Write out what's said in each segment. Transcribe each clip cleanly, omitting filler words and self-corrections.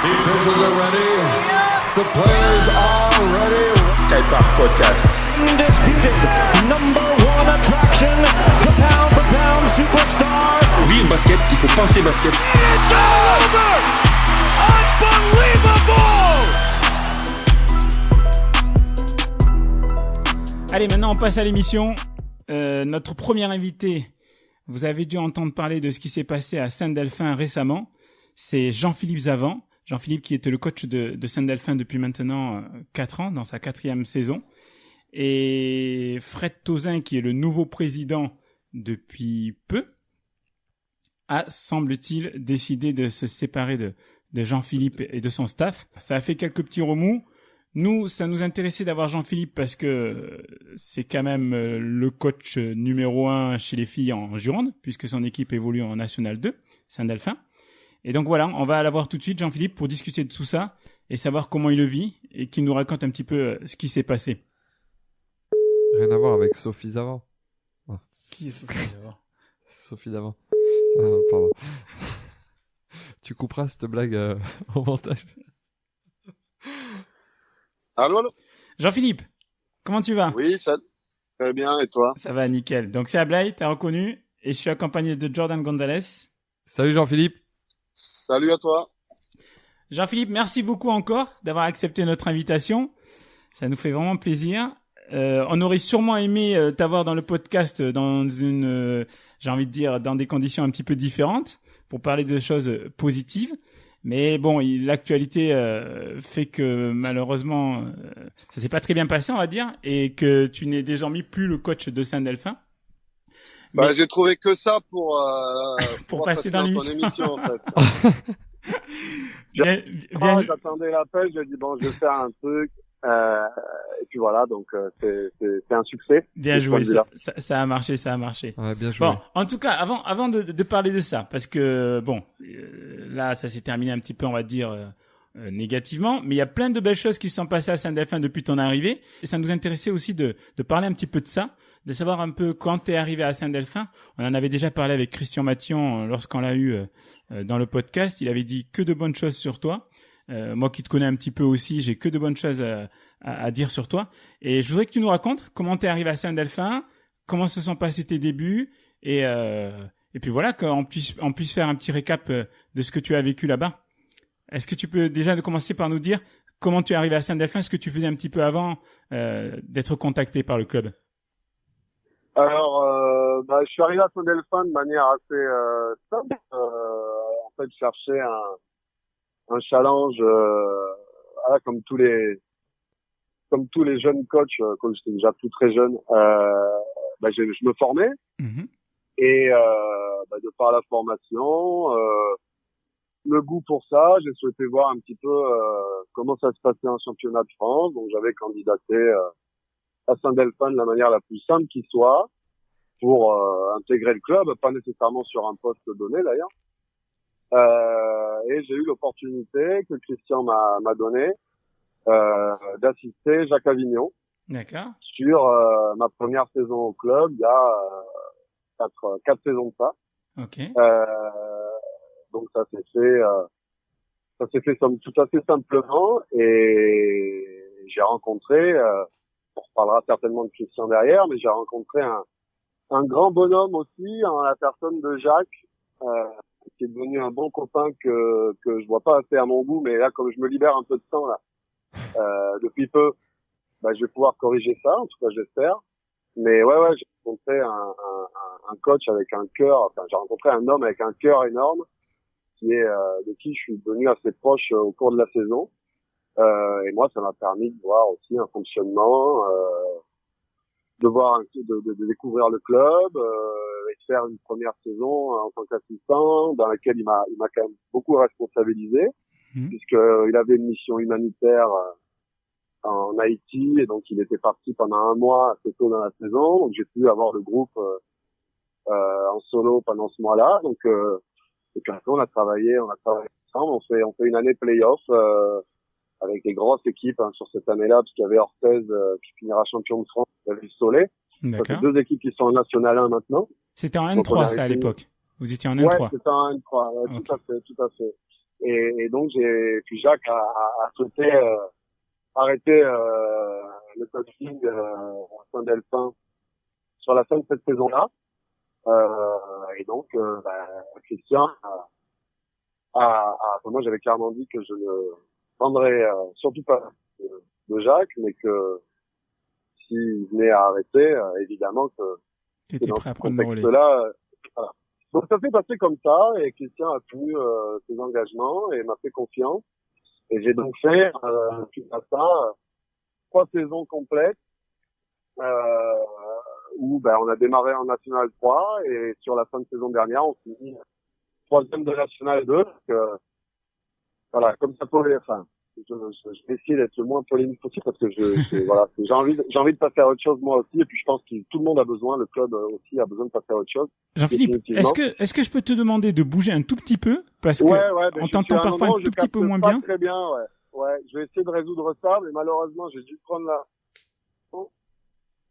officials are ready. The players are ready. Skypark Podcast. Undisputed number one attraction, the pound for pound superstar. Vivre basket, il faut penser basket. It's over! Unbelievable! Allez, maintenant on passe à l'émission. Notre premier invité, vous avez dû entendre parler de ce qui s'est passé à Saint-Delphin récemment. C'est Jean-Philippe Zavant. Jean-Philippe qui était le coach de Saint-Delphin depuis maintenant 4 ans, dans sa 4e saison. Et Fred Tauzin, qui est le nouveau président depuis peu, a, semble-t-il, décidé de se séparer de Jean-Philippe et de son staff. Ça a fait quelques petits remous. Nous, ça nous intéressait d'avoir Jean-Philippe parce que c'est quand même le coach numéro 1 chez les filles en Gironde, puisque son équipe évolue en National 2, Saint-Delphin. Et donc voilà, on va l'avoir tout de suite, Jean-Philippe, pour discuter de tout ça et savoir comment il le vit et qu'il nous raconte un petit peu ce qui s'est passé. Rien à voir avec Sophie Zavant. Oh. Qui est Sophie Zavant ? Sophie Davant. Pardon. Tu couperas cette blague au montage. Allô. Jean-Philippe, comment tu vas ? Oui, ça très bien, et toi ? Ça va, nickel. Donc c'est Ablaï, t'as reconnu, et je suis accompagné de Jordan Gonzalez. Salut Jean-Philippe. Salut à toi. Jean-Philippe, merci beaucoup encore d'avoir accepté notre invitation. Ça nous fait vraiment plaisir. On aurait sûrement aimé t'avoir dans le podcast dans j'ai envie de dire, dans des conditions un petit peu différentes pour parler de choses positives. Mais bon, l'actualité fait que malheureusement, ça s'est pas très bien passé, on va dire, et que tu n'es désormais plus le coach de Saint-Delphin. Bah, j'ai trouvé que ça pour passer dans ton émission, en fait. J'attendais l'appel, j'ai dit bon, je vais faire un truc, et puis voilà, donc c'est un succès. Bien joué, ça a marché. Ouais, bien joué. Bon, en tout cas, avant de parler de ça, parce que bon, là, ça s'est terminé un petit peu, on va dire, négativement, mais il y a plein de belles choses qui se sont passées à Saint-Delphin depuis ton arrivée. Et ça nous intéressait aussi de parler un petit peu de ça, de savoir un peu quand t'es arrivé à Saint-Delphin. On en avait déjà parlé avec Christian Mathion lorsqu'on l'a eu dans le podcast. Il avait dit que de bonnes choses sur toi. Moi qui te connais un petit peu aussi, j'ai que de bonnes choses à dire sur toi. Et je voudrais que tu nous racontes comment t'es arrivé à Saint-Delphin, comment se sont passés tes débuts, et puis voilà, qu'on puisse faire un petit récap de ce que tu as vécu là-bas. Est-ce que tu peux déjà commencer par nous dire comment tu es arrivé à Saint-Delphin, ce que tu faisais un petit peu avant d'être contacté par le club? Alors, je suis arrivé à Saint-Delphin de manière assez simple. En fait, je cherchais un challenge, comme tous les jeunes coachs, quand j'étais déjà tout très jeune. Je me formais, et de par la formation, le goût pour ça, j'ai souhaité voir un petit peu comment ça se passait en championnat de France. Donc j'avais candidaté à Saint-Delphin de la manière la plus simple qui soit pour intégrer le club, pas nécessairement sur un poste donné d'ailleurs. Et j'ai eu l'opportunité que Christian m'a donné d'assister Jacques Avignon. D'accord. Sur ma première saison au club, il y a 4 saisons de ça. Ok. Donc ça s'est fait tout assez simplement, et j'ai rencontré, on reparlera certainement de Christian derrière, mais j'ai rencontré un grand bonhomme aussi, en la personne de Jacques, qui est devenu un bon copain que je vois pas assez à mon goût, mais là, comme je me libère un peu de temps là depuis peu, je vais pouvoir corriger ça, en tout cas j'espère. Mais ouais, j'ai rencontré un coach avec un cœur, j'ai rencontré un homme avec un cœur énorme, qui est de qui je suis devenu assez proche au cours de la saison. Et moi, ça m'a permis de voir aussi un fonctionnement, de découvrir le club, et de faire une première saison en tant qu'assistant, dans laquelle il m'a quand même beaucoup responsabilisé, puisqu'il avait une mission humanitaire en Haïti, et donc il était parti pendant 1 mois assez tôt dans la saison. Donc j'ai pu avoir le groupe en solo pendant ce mois-là. Donc et puis après on a travaillé ensemble. On fait une année play-off avec des grosses équipes sur cette année-là, parce qu'il y avait Orthez qui finira champion de France, il y avait Soleil. C'est 2 équipes qui sont en National 1 maintenant. C'était en N3 ça à l'époque. Vous étiez en N3. Ouais, c'était en N3. Ouais, okay. Tout à fait. Et donc puis Jacques a souhaité arrêter le coaching à Saint-Delphin sur la fin de cette saison-là. Et donc Christian moi j'avais clairement dit que je ne prendrais surtout pas de Jacques, mais que s'il venait à arrêter, évidemment que T'étais dans prêt à ce prendre le relais. contexte-là, voilà. Donc ça s'est passé comme ça, et Christian a tenu ses engagements et m'a fait confiance. Et j'ai donc fait, suite à ça, 3 saisons complètes, où on a démarré en National 3, et sur la fin de saison dernière, on s'est mis 3e de National 2. Donc, voilà, comme ça pourrait, je vais essayer d'être le moins polémique possible, parce que voilà, j'ai envie de passer à autre chose moi aussi, et puis je pense que tout le monde a besoin, le club aussi a besoin de passer à autre chose. Jean-Philippe, est-ce que je peux te demander de bouger un tout petit peu, parce que on t'entend parfois un tout petit peu moins bien. Très bien, ouais, je vais essayer de résoudre ça, mais malheureusement j'ai dû prendre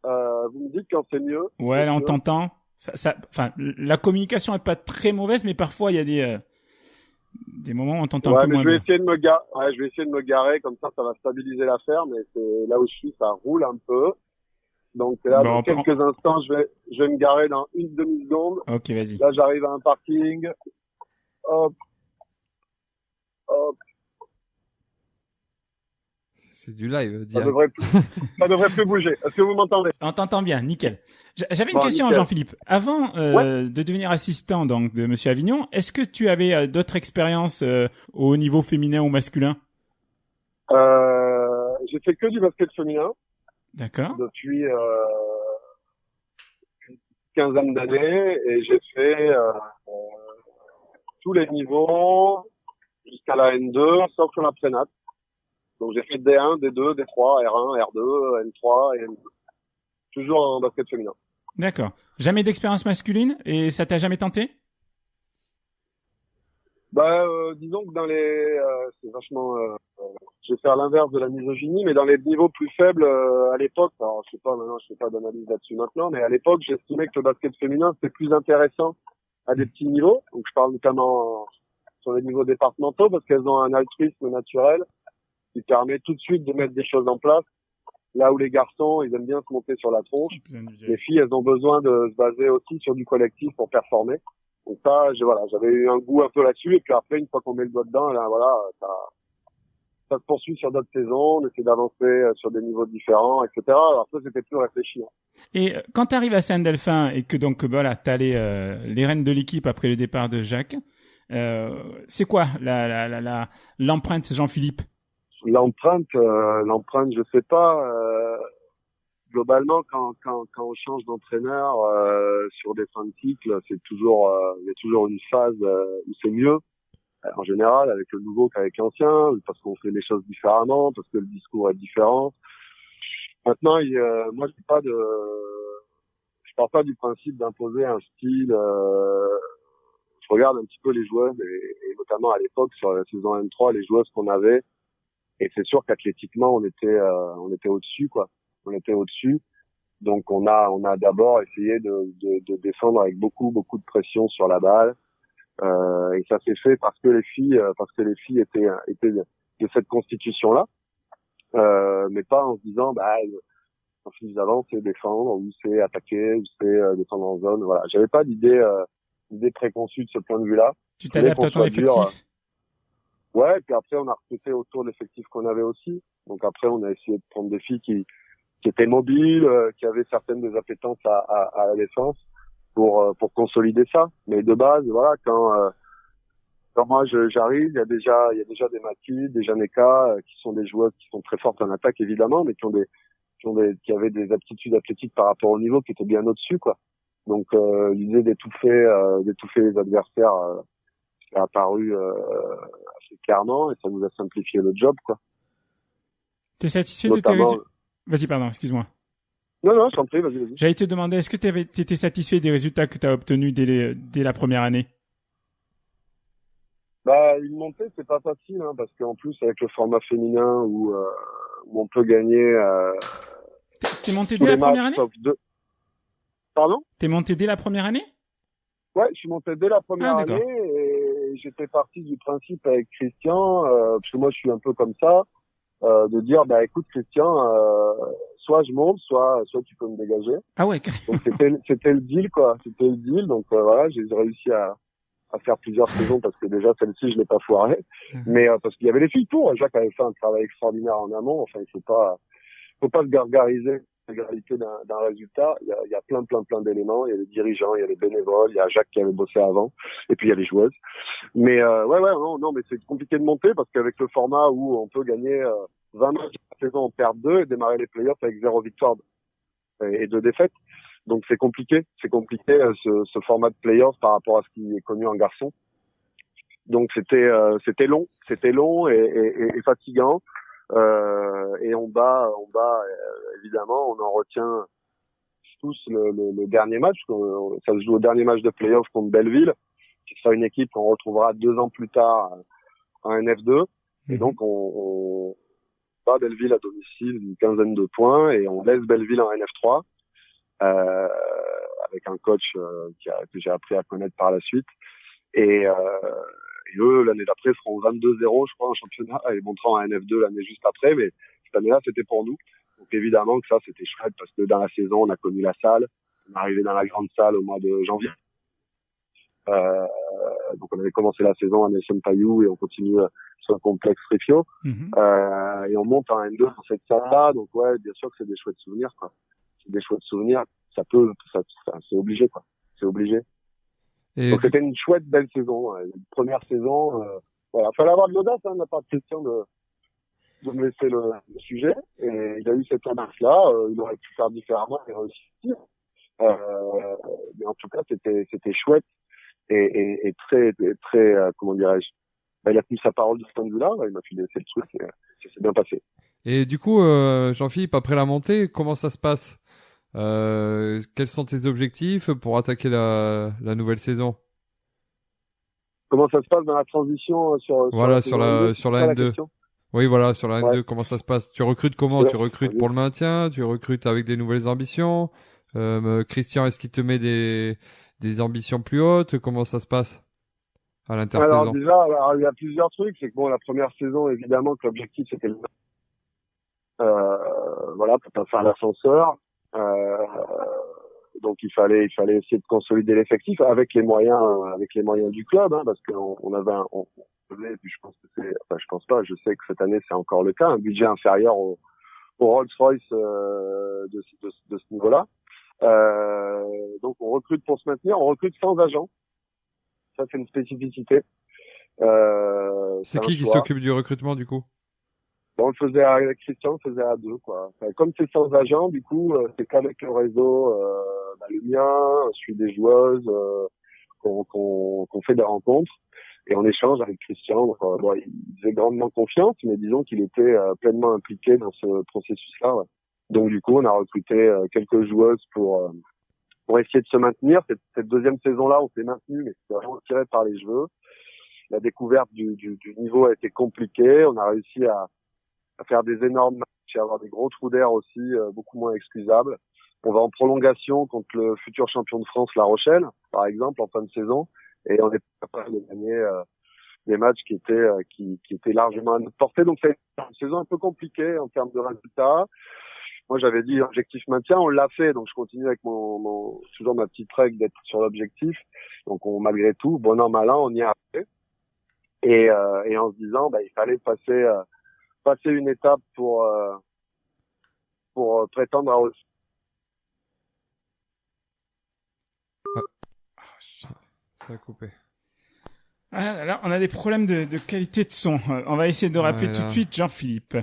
vous me dites quand c'est mieux. Ouais, là on t'entend. La communication est pas très mauvaise, mais parfois il y a des moments où on t'entend un peu moins bien. Je vais essayer de me garer, comme ça va stabiliser l'affaire, mais c'est là où je suis, ça roule un peu. Donc là, dans quelques instants, je vais me garer dans une demi-seconde. Ok, vas-y. Là, j'arrive à un parking. Hop. C'est du live, Ça direct. devrait plus bouger. Est-ce que vous m'entendez? On t'entend bien, nickel. J'avais une Bon, question, nickel. Jean-Philippe. Avant de devenir assistant donc de Monsieur Avignon, est-ce que tu avais d'autres expériences au niveau féminin ou masculin? J'ai fait que du basket féminin D'accord. depuis une quinzaine d'années, et j'ai fait tous les niveaux jusqu'à la N2, sauf la prénat. Donc j'ai fait D1, D2, D3, R1, R2, N3 et N2. Toujours en basket féminin. D'accord. Jamais d'expérience masculine, et ça t'a jamais tenté? Disons que dans les c'est vachement je vais faire l'inverse de la misogynie, mais dans les niveaux plus faibles à l'époque, alors je sais pas maintenant, je fais pas d'analyse là-dessus maintenant, mais à l'époque j'estimais que le basket féminin c'était plus intéressant à des petits niveaux. Donc je parle notamment sur les niveaux départementaux, parce qu'elles ont un altruisme naturel qui permet tout de suite de mettre des choses en place. Là où les garçons, ils aiment bien se monter sur la tronche, les filles, elles ont besoin de se baser aussi sur du collectif pour performer. Donc ça, j'avais eu un goût un peu là-dessus, et puis après, une fois qu'on met le doigt dedans, là, voilà, ça se poursuit sur d'autres saisons, on essaie d'avancer sur des niveaux différents, etc. Alors ça, c'était plus réfléchi. Et quand tu arrives à Saint-Delphin et que donc voilà, t'as les rênes de l'équipe après le départ de Jacques, c'est quoi l'empreinte Jean-Philippe? L'empreinte, je sais pas. Globalement, quand on change d'entraîneur sur des fins de cycle, c'est toujours, il y a toujours une phase où c'est mieux. En général, avec le nouveau qu'avec l'ancien, parce qu'on fait les choses différemment, parce que le discours est différent. Maintenant, moi, je pars pas du principe d'imposer un style. Je regarde un petit peu les joueuses, et notamment à l'époque sur la saison M3, les joueuses qu'on avait. Et c'est sûr qu'athlétiquement, on était au-dessus, quoi. On était au-dessus. Donc, on a d'abord essayé de défendre avec beaucoup de pression sur la balle. Et ça s'est fait parce que les filles étaient de cette constitution-là. Mais pas en se disant, en faisant, c'est défendre, ou c'est attaquer, ou c'est défendre en zone. Voilà. J'avais pas d'idée préconçue de ce point de vue-là. Tu t'adaptes à ton effectif? Ouais, puis après, on a recruté autour de l'effectif qu'on avait aussi. Donc après, on a essayé de prendre des filles qui étaient mobiles, qui avaient certaines des appétences à la défense pour consolider ça. Mais de base, voilà, quand moi j'arrive, il y a déjà des Mathilde, des Janeka, qui sont des joueuses qui sont très fortes en attaque, évidemment, mais qui avaient des aptitudes athlétiques par rapport au niveau qui étaient bien au-dessus, quoi. Donc, l'idée d'étouffer les adversaires, est apparu assez clairement, et ça nous a simplifié le job, quoi. T'es satisfait de tes résultats? Vas-y, pardon, excuse-moi. Non, je t'en prie, vas-y. J'allais te demander, est-ce que t'étais satisfait des résultats que t'as obtenus dès la première année? Une montée, c'est pas facile, parce qu'en plus, avec le format féminin où on peut gagner, T'es monté dès la première année? Pardon? T'es monté dès la première année? Ouais, je suis monté dès la première année, et j'étais parti du principe avec Christian, parce que moi je suis un peu comme ça, de dire écoute Christian, soit je monte, soit tu peux me dégager. Ah ouais. Donc c'était le deal quoi, c'était le deal. Donc voilà, j'ai réussi à faire plusieurs saisons parce que déjà celle-ci je l'ai pas foirée, mais parce qu'il y avait les filles pour. Jacques avait fait un travail extraordinaire en amont. Enfin il faut pas se gargariser l'égalité d'un résultat. Il y a plein d'éléments. Il y a les dirigeants, il y a les bénévoles, il y a Jacques qui avait bossé avant, et puis il y a les joueuses. Mais non, mais c'est compliqué de monter parce qu'avec le format où on peut gagner 20 matchs par saison, en perdre 2 et démarrer les playoffs avec 0 victoire et 2 défaites. Donc c'est compliqué ce format de playoffs par rapport à ce qui est connu en garçon. Donc c'était long et fatigant. Et on bat évidemment, on en retient tous le dernier match. Ça se joue au dernier match de playoff contre Belleville, qui sera une équipe qu'on retrouvera 2 ans plus tard en NF2. Et donc on bat Belleville à domicile d'une quinzaine de points et on laisse Belleville en NF3 avec un coach que j'ai appris à connaître par la suite. Et eux, l'année d'après, feront 22-0, je crois, en championnat, et monteront en NF2 l'année juste après. Mais cette année-là, c'était pour nous. Donc évidemment que ça, c'était chouette parce que dans la saison, on a connu la salle. On est arrivé dans la grande salle au mois de janvier. Donc on avait commencé la saison à Nelson Payou et on continue sur le complexe Rifio. Et on monte en N2 dans cette salle-là. Donc ouais, bien sûr que c'est des chouettes souvenirs, quoi. C'est des chouettes souvenirs. C'est obligé, quoi. C'est obligé. Et donc c'était une chouette belle saison, une première saison. Voilà, fallait avoir de l'audace, hein, de la part de Christian de me laisser le sujet. Et il a eu cette audace-là. Il aurait pu faire différemment et réussir. Mais en tout cas, c'était chouette et très comment dirais-je. Il a tenu sa parole de ce point de vue-là. Il m'a filé le truc et ça s'est bien passé. Et du coup, Jean-Philippe, après la montée, comment ça se passe? Quels sont tes objectifs pour attaquer la nouvelle saison? Comment ça se passe dans la transition sur la N2? Oui, voilà, sur la N2, comment ça se passe? Tu recrutes comment? Tu recrutes pour le maintien? Tu recrutes avec des nouvelles ambitions? Christian, est-ce qu'il te met des ambitions plus hautes? Comment ça se passe à l'intersaison? Alors déjà, il y a plusieurs trucs. C'est que bon, la première saison, évidemment, que l'objectif c'était voilà, pour pas faire l'ascenseur. Donc il fallait essayer de consolider l'effectif avec les moyens du club, hein, parce qu'on avait et puis je sais que cette année c'est encore le cas, un budget inférieur au Rolls-Royce de ce niveau-là. Donc on recrute pour se maintenir, on recrute sans agent. Ça c'est une spécificité. C'est qui s'occupe du recrutement du coup? Bon, on le faisait avec Christian, on le faisait à 2, quoi. Enfin, comme c'est sans agent, du coup, c'est qu'avec le réseau, le mien, celui des joueuses, qu'on fait des rencontres et on échange avec Christian. Donc, il faisait grandement confiance, mais disons qu'il était pleinement impliqué dans ce processus-là. Ouais. Donc, du coup, on a recruté quelques joueuses pour essayer de se maintenir. Cette deuxième saison-là, on s'est maintenu, mais c'était vraiment tiré par les cheveux. La découverte du niveau a été compliquée. On a réussi à faire des énormes matchs et avoir des gros trous d'air aussi, beaucoup moins excusables. On va en prolongation contre le futur champion de France, La Rochelle, par exemple, en fin de saison, et on est capable de gagner des matchs qui étaient largement à notre portée. Donc c'est une saison un peu compliquée en termes de résultats. Moi j'avais dit objectif maintien, on l'a fait, donc je continue avec toujours ma petite règle d'être sur l'objectif. Donc malgré tout, bon an mal an, on y est arrivé. Et en se disant, il fallait passer une étape pour prétendre à aussi. Ça a coupé. Ah, là, on a des problèmes de qualité de son. On va essayer de rappeler tout de suite Jean-Philippe.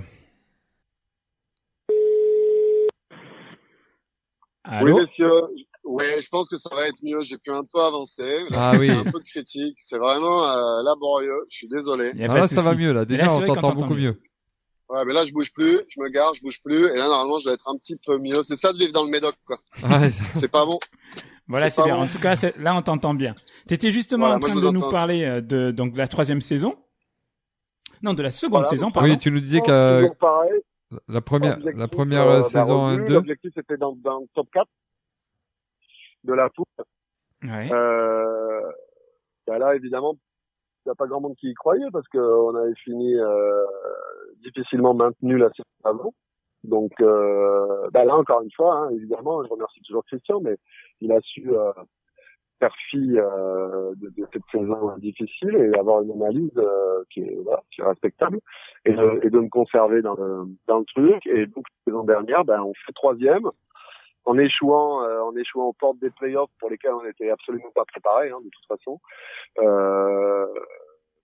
Allô? Oui, messieurs. Oui, je pense que ça va être mieux. J'ai pu un peu avancer. Là, oui. Un peu de critique. C'est vraiment laborieux. Je suis désolé. Là, ça va mieux. Là, déjà, on t'entend beaucoup mieux. Ouais, mais là, je bouge plus. Je me gare, je bouge plus. Et là, normalement, je dois être un petit peu mieux. C'est ça de vivre dans le Médoc, quoi. Ouais. C'est pas bon. Voilà, c'est bien. Bon. En tout cas, là, on t'entend bien. T'étais justement en train de nous parler de la troisième saison. Non, de la seconde saison, pardon. Oui, tu nous disais que la première saison en 2. L'objectif, c'était dans le top 4 de la poule. Ouais. Là, évidemment, il n'y a pas grand monde qui y croyait parce que on avait fini difficilement maintenu la saison avant. Donc là encore une fois, hein, évidemment, je remercie toujours Christian, mais il a su faire fi de cette saison difficile et avoir une analyse qui est respectable et de me conserver dans le truc. Et donc la saison dernière, on fait 3e en échouant aux portes des playoffs pour lesquels on n'était absolument pas préparé, hein, de toute façon.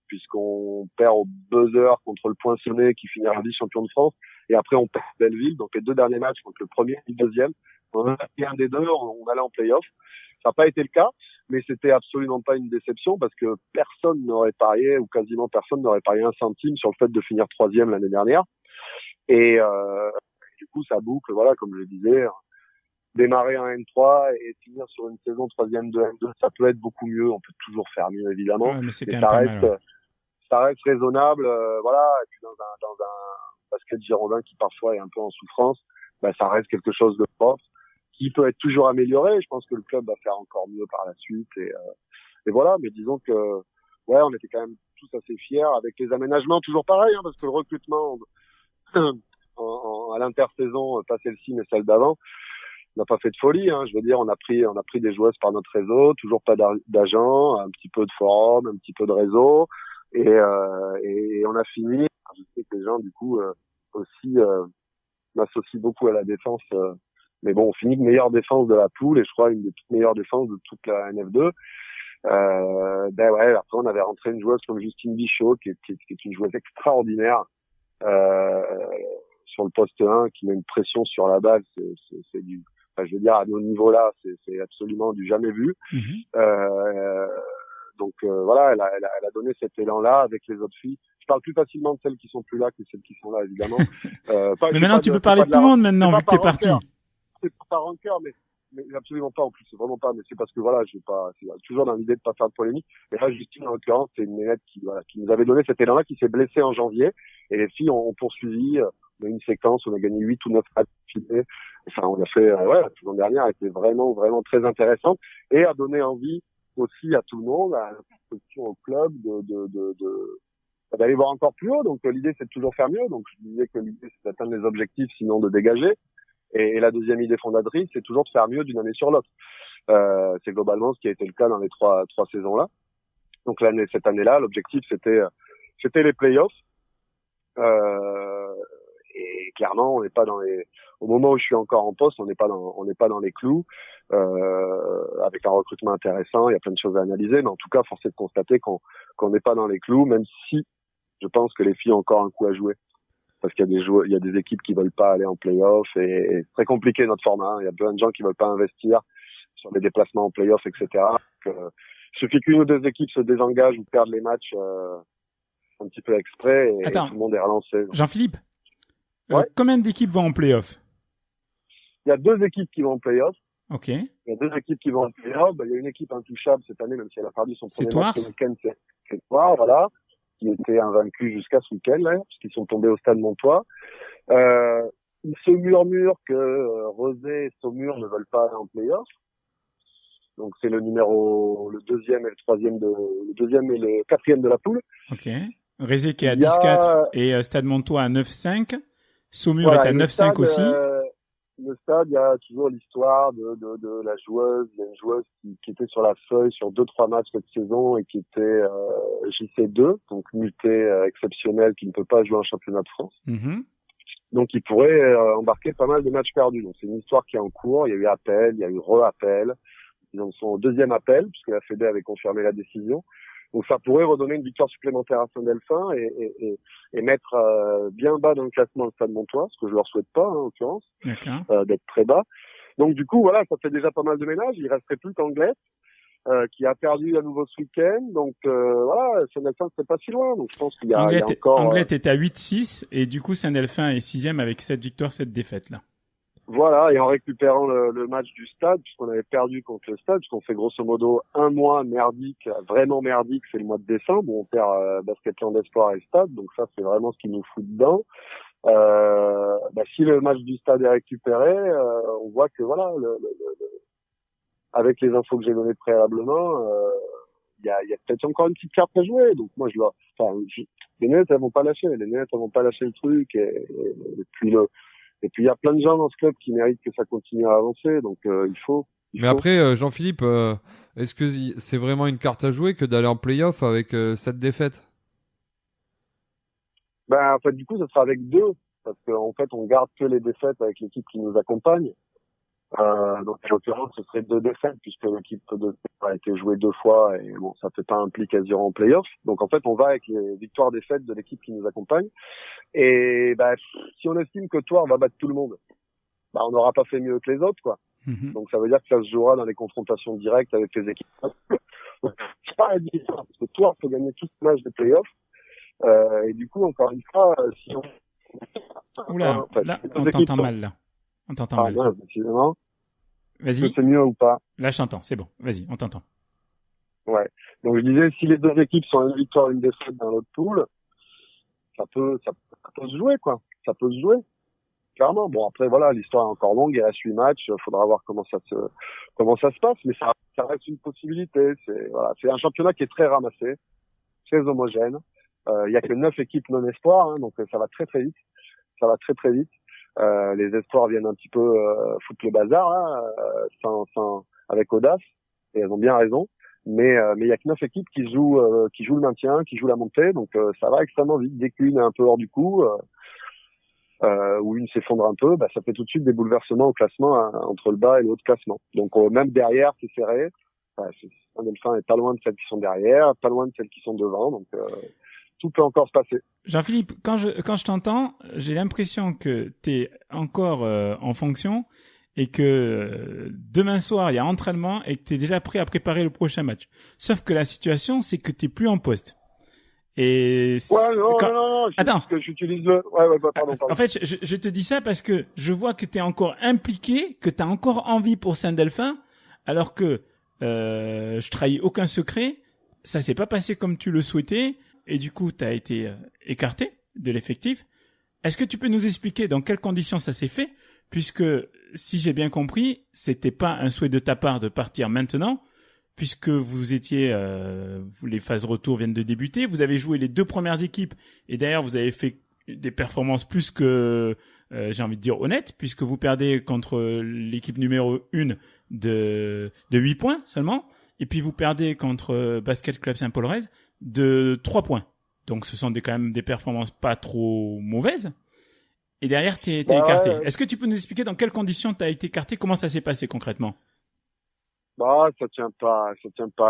Puisqu'on perd au buzzer contre le Poinçonnet qui finira vice-champion de France, et après on perd Belleville, donc les 2 derniers matchs contre le premier et le deuxième, on a fait un des deux, on allait en play-off. Ça n'a pas été le cas, mais c'était absolument pas une déception parce que personne n'aurait parié, ou quasiment personne n'aurait parié un centime sur le fait de finir 3e l'année dernière. Et du coup ça boucle, voilà, comme je le disais, démarrer en N3 et finir sur une saison 3e de N2, ça peut être beaucoup mieux, on peut toujours faire mieux évidemment, ouais, mais c'est quand et même pas mal, ouais. Ça reste raisonnable, voilà. Et puis dans un basket girondin qui parfois est un peu en souffrance, ça reste quelque chose de propre qui peut être toujours amélioré. Je pense que le club va faire encore mieux par la suite et voilà. Mais disons que ouais, on était quand même tous assez fiers avec les aménagements, toujours pareil, hein, parce que le recrutement à l'intersaison, pas celle-ci mais celle d'avant, on n'a pas fait de folie, hein. Je veux dire, on a pris des joueuses par notre réseau, toujours pas d'agents, un petit peu de forum, un petit peu de réseau. Et on a fini. Je sais que les gens du coup aussi m'associent beaucoup à la défense, mais bon, on finit meilleure défense de la poule et je crois une des toutes meilleures défenses de toute la NF2. Ouais, après on avait rentré une joueuse comme Justine Bichot qui est une joueuse extraordinaire sur le poste 1, qui met une pression sur la balle, c'est du, enfin, je veux dire, à nos niveaux là, c'est absolument du jamais vu. Donc voilà, elle a donné cet élan-là avec les autres filles. Je parle plus facilement de celles qui sont plus là que celles qui sont là, évidemment. Mais maintenant, tu peux parler de tout le monde maintenant, vu que t'es parti. C'est pas par rancœur, mais absolument pas en plus. C'est vraiment pas. Mais c'est parce que voilà, c'est toujours dans l'idée de pas faire de polémique. Mais là, Justine, en l'occurrence, c'est une nénette qui nous avait donné cet élan-là, qui s'est blessée en janvier. Et les filles ont poursuivi. On a eu une séquence, on a gagné 8 ou 9 matchs d'affilée. Enfin, on a fait, la saison dernière a été vraiment, vraiment très intéressante et a donné envie aussi à tout le monde, à l'institution, au club, d'aller voir encore plus haut. Donc l'idée c'est de toujours faire mieux. Donc je disais que l'idée c'est d'atteindre les objectifs, sinon de dégager. Et la deuxième idée fondatrice, c'est toujours de faire mieux d'une année sur l'autre. C'est globalement ce qui a été le cas dans les trois saisons là. Donc cette année-là, l'objectif c'était les playoffs. Et clairement, on n'est pas au moment où je suis encore en poste, on n'est pas dans les clous. Avec un recrutement intéressant, il y a plein de choses à analyser, mais en tout cas, force est de constater qu'on n'est pas dans les clous, même si je pense que les filles ont encore un coup à jouer. Parce qu'il y a des équipes qui veulent pas aller en play-off et c'est très compliqué notre format, hein. Il y a plein de gens qui veulent pas investir sur les déplacements en play-off, etc. Donc, il suffit qu'une ou deux équipes se désengagent ou perdent les matchs un petit peu exprès et tout le monde est relancé. Jean-Philippe, ouais. Combien d'équipes vont en play-off? Il y a 2 équipes qui vont en play-off. Ok. Il y a 2 équipes qui vont en play-off. Il y a une équipe intouchable cette année, même si elle a perdu son premier match ce week-end, c'est Tours, voilà, qui était invaincu jusqu'à ce week-end, là, parce qu'ils sont tombés au stade Montois. Il se murmure que Rosé et Saumur ne veulent pas aller en play-off. Donc c'est le deuxième et le quatrième de la poule. Ok. Rosé qui est à 10-4 et Stade Montois à 9-5. Saumur est à 9-5 aussi. Le stade, il y a toujours l'histoire de la joueuse. Il y a une joueuse qui était sur la feuille sur 2-3 matchs cette saison et qui était JC2, donc mutée exceptionnelle, qui ne peut pas jouer un championnat de France. Donc il pourrait embarquer pas mal de matchs perdus. Donc c'est une histoire qui est en cours. Il y a eu appel, il y a eu re-appel. Ils en sont au 2e appel puisque la Fédé avait confirmé la décision. Donc ça pourrait redonner une victoire supplémentaire à Saint-Delphin et mettre bien bas dans le classement le Stade Montois, ce que je leur souhaite pas, hein, en l'occurrence, d'être très bas. Donc du coup, voilà, ça fait déjà pas mal de ménage. Il resterait plus qu'Anglette, qui a perdu à nouveau ce week-end. Donc voilà, Saint-Delphin c'est pas si loin. Donc je pense qu'il y a encore... Anglette est à 8-6 et du coup Saint-Delphin est 6e avec 7 victoires, 7 défaites là. Voilà, et en récupérant le match du stade, puisqu'on avait perdu contre le stade, puisqu'on fait grosso modo un mois merdique, vraiment merdique, c'est le mois de décembre, où on perd Basketland Espoir et le stade, donc ça c'est vraiment ce qui nous fout dedans. Si le match du stade est récupéré, on voit que voilà, avec les infos que j'ai données préalablement, y a peut-être encore une petite carte à jouer. Donc moi les Nénettes elles vont pas lâcher le truc et puis il y a plein de gens dans ce club qui méritent que ça continue à avancer. Donc il faut. Mais après, Jean-Philippe, est-ce que c'est vraiment une carte à jouer que d'aller en play-off avec 7 défaites? Ben en fait du coup ça sera avec 2 parce qu'en fait on garde que les défaites avec l'équipe qui nous accompagne. Donc en l'occurrence ce serait 2 défaites puisque l'équipe de a été jouée 2 fois et bon ça fait pas impliquer à 0 en play-off. Donc en fait on va avec les victoires défaites de l'équipe qui nous accompagne. Et si on estime que Thouars va battre tout le monde, on n'aura pas fait mieux que les autres quoi. Donc ça veut dire que ça se jouera dans les confrontations directes avec les équipes. Donc, c'est pas évident parce que Thouars peut gagner tout ce match de play-off. Et du coup encore une fois si on Oula, là on t'entend mal là. On t'entend mal. Non, décidément. Vas-y. Est-ce que c'est mieux ou pas? Là, je t'entends. C'est bon. Vas-y, on t'entend. Ouais. Donc, je disais, si les 2 équipes sont à une victoire, une défaite dans l'autre pool, ça peut se jouer, quoi. Ça peut se jouer. Clairement. Bon, après, voilà, l'histoire est encore longue. Il reste 8 matchs. Faudra voir comment ça se passe. Mais ça reste une possibilité. C'est un championnat qui est très ramassé, très homogène. Il y a que 9 équipes non espoirs, hein, donc ça va très, très vite. Les espoirs viennent un petit peu foutre le bazar là, avec audace, et elles ont bien raison. Mais il y a que 9 équipes qui jouent le maintien, qui jouent la montée, donc ça va extrêmement vite. Dès qu'une est un peu hors du coup, ou une s'effondre un peu, ça fait tout de suite des bouleversements au classement entre le bas et le haut de classement. Donc même derrière, c'est serré. Saint-Delphin est pas loin de celles qui sont derrière, pas loin de celles qui sont devant, donc tout peut encore se passer. Jean-Philippe, quand je t'entends, j'ai l'impression que t'es encore en fonction et que demain soir il y a entraînement et que t'es déjà prêt à préparer le prochain match. Sauf que la situation, c'est que t'es plus en poste. Et non, attends. Que j'utilise le. Ouais, pardon. En fait, je te dis ça parce que je vois que t'es encore impliqué, que t'as encore envie pour Saint-Delphin, alors que je trahis aucun secret. Ça s'est pas passé comme tu le souhaitais. Et du coup, tu as été écarté de l'effectif. Est-ce que tu peux nous expliquer dans quelles conditions ça s'est fait? Puisque, si j'ai bien compris, c'était pas un souhait de ta part de partir maintenant, puisque vous étiez, les phases retour viennent de débuter. Vous avez joué les 2 premières équipes. Et d'ailleurs, vous avez fait des performances plus que, j'ai envie de dire, honnêtes, puisque vous perdez contre l'équipe numéro 1 de 8 points seulement. Et puis vous perdez contre Basket Club Saint-Paul-Rez de 3 points. Donc ce sont quand même des performances pas trop mauvaises. Et derrière, t'es écarté. Ouais. Est-ce que tu peux nous expliquer dans quelles conditions t'as été écarté? Comment ça s'est passé concrètement? Ça tient pas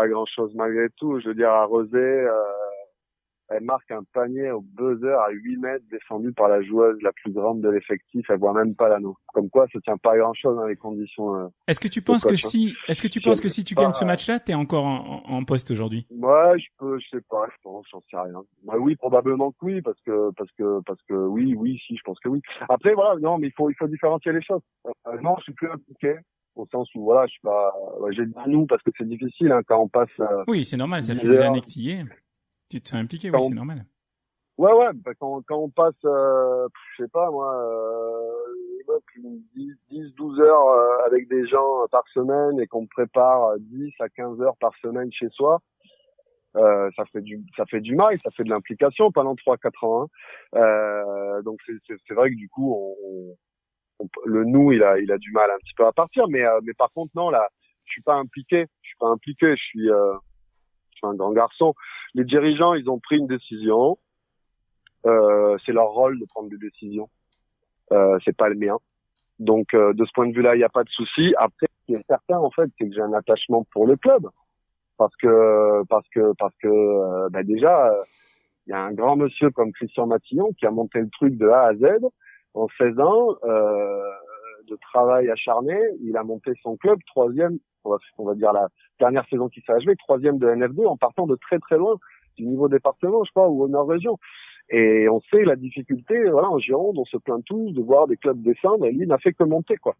à grand chose malgré tout. Je veux dire, à Rosé, elle marque un panier au buzzer à 8 mètres défendu par la joueuse la plus grande de l'effectif. Elle voit même pas l'anneau. Comme quoi, ça tient pas à grand chose dans les conditions. Est-ce que tu penses que si tu gagnes ce match-là, t'es encore en poste aujourd'hui? Ouais, je sais pas, j'en sais rien. Oui, probablement que oui, parce que oui, si, je pense que oui. Après, voilà, non, mais il faut différencier les choses. Non, je suis plus impliqué. Au sens où, voilà, je suis pas, j'ai dit nous parce que c'est difficile, hein, quand on passe, oui, c'est normal, ça fait des années que tu y es. Tu te sens impliqué, oui, c'est normal. Ouais, quand on passe, je sais pas, moi, 10-12 heures avec des gens par semaine et qu'on prépare 10 à 15 heures par semaine chez soi, ça fait du mal, ça fait de l'implication pendant 3-4 ans, hein. Donc c'est vrai que du coup, le nous, il a du mal un petit peu à partir, mais par contre, non, là, je suis pas impliqué, je suis un grand garçon. Les dirigeants, ils ont pris une décision. C'est leur rôle de prendre des décisions. C'est pas le mien. Donc, de ce point de vue-là, il n'y a pas de souci. Après, ce qui est certain, en fait, c'est que j'ai un attachement pour le club. Parce que déjà, il y a un grand monsieur comme Christian Matillon qui a monté le truc de A à Z en 16 ans, de travail acharné. Il a monté son club, 3e, on va dire la dernière saison qui s'est achevée, 3e de NF2 en partant de très très loin, du niveau département, je crois, ou au nord-région. Et on sait la difficulté, voilà, en Gironde, on se plaint tous de voir des clubs descendre, et lui n'a fait que monter, quoi.